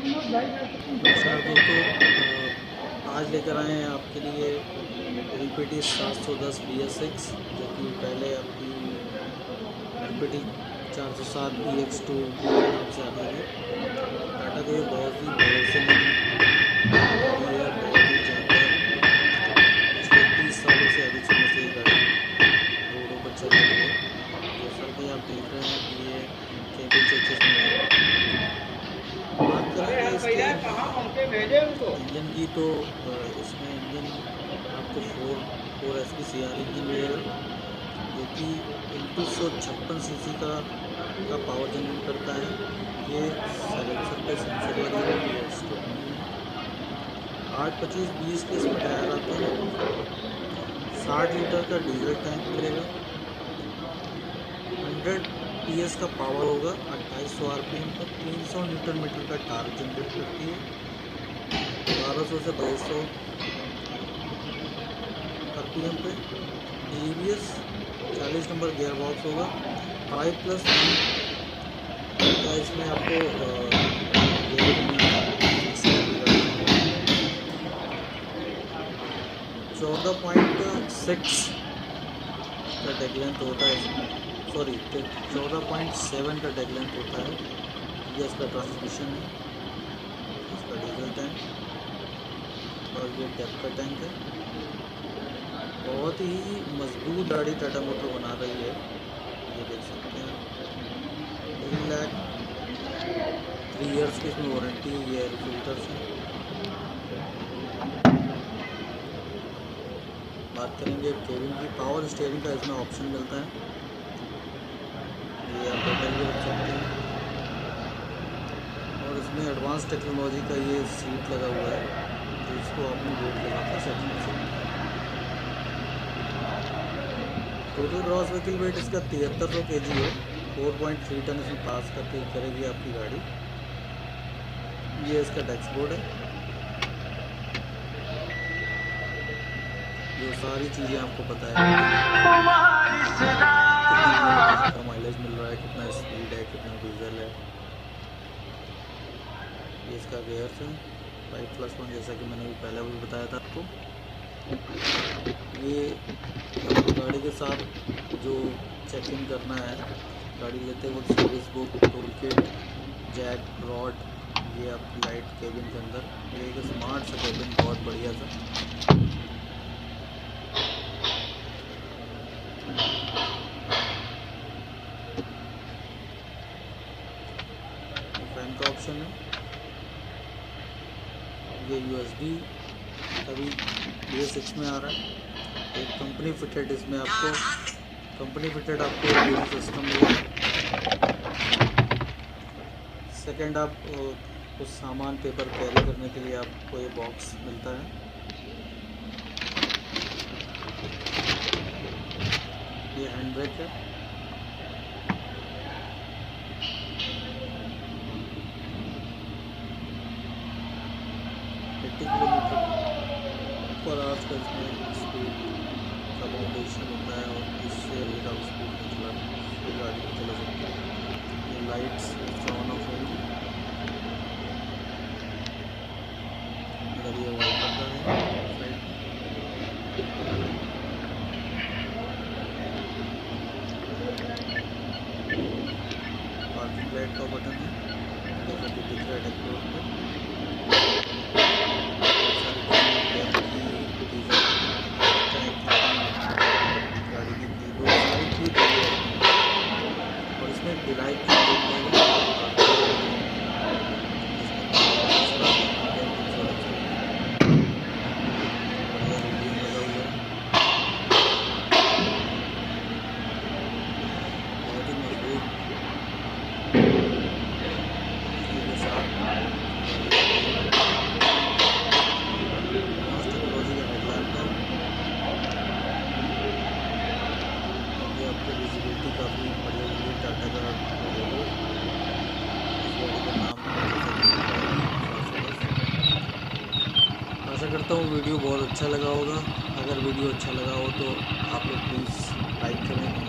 नमस्कार दोस्तों, आज लेकर आए हैं आपके लिए LPT 710 BS6 जो कि पहले आपकी LPT 407 BX2 नाम से आती थी। टाटा की बहुत ही भरोसेमंद गाड़ी है, बहुत ही ज़्यादा पिछले 30 सालों से अधिक समय से ये गाड़ी रोडों पर चल रही है। जैसा कि आप देख रहे हैं कि ये केबिन चेक में है। बात करेंगे इसके इंजन की, तो इसमें इंजन आपको 4S की CR इंजन मिलेगा जो कि 156 सीसी का पावर जनरेट करता है। ये साइलेंसर पे सेंसर लगी हुई है। 825/20 के इसमें टायर आते हैं। 60 लीटर का डीजल टैंक मिलेगा। 100 PS का पावर होगा। 2800 RPM पर 300 न्यूटन मीटर का टार्क जनरेट करती है। 1200 से 2200 RPM पे ABS 40 नंबर गियर बॉक्स होगा। 5+1 का इसमें आपको 14.6 का डेड लेंथ होता है इसमें, 14.7 का डेड लेंथ होता है। ये इसका ट्रांसमिशन है, इसका डीजल टैंक, और ये डेप्थ का टैंक है। बहुत ही मजबूत गाड़ी टाटा मोटर बना रही है, ये देख सकते हैं। 3 इयर्स की इसमें वारंटी है। ये एयर फिल्टर से बात करेंगे केबिन की। पावर स्टीयरिंग का इसमें ऑप्शन मिलता है, ये आप बटन भी रख सकते हैं। और इसमें एडवांस टेक्नोलॉजी का ये सीट लगा हुआ है जिसको आपने वेट लगा कर सेट कर सकते हैं। टोटल ग्रॉस व्हीकल वेट इसका 7300 kg है। 4.3 टन इसमें पास करेगी आपकी गाड़ी। ये इसका डैशबोर्ड है, जो सारी चीज़ें आपको पता है, कितना माइलेज मिल रहा है, कितना स्पीड है, कितना डीजल है। ये इसका गियर्स है 5+1, जैसा कि मैंने पहले भी बताया था आपको। ये गाड़ी के साथ जो चेक इन करना है, गाड़ी लेते वक्त service book, tool kit, jack, rod, ये आपकी लाइट केबिन के अंदर। ये एक स्मार्ट सा केबिन, बहुत बढ़िया सा। फैन का ऑप्शन है। ये USB अभी BS6 में आ रहा है। एक कंपनी फिटेड इसमें आपको सिस्टम मिलेगा। सेकंड, आप कुछ सामान पेपर कैरी करने के लिए आपको ये बॉक्स मिलता है। ये हैंड ब्रेक है। किलोमीटर पर आवर्स का इसमें स्पीड का बाउंडेशन होता है, और इससे विदाउट स्पीड में गाड़ी को चला सकता है। ये लाइट्स ऑन ऑफ होंगी। अगर ये वाइपर का है पार्किंग लाइट का बटन है, जैसा कि दिख रहा है डैशबोर्ड पर। काफ़ी बढ़िया टाटा का लोगो, इस गाड़ी का नाम आशा करता हूँ वीडियो बहुत अच्छा लगा होगा। अगर वीडियो अच्छा लगा हो तो आप लोग प्लीज़ लाइक करें।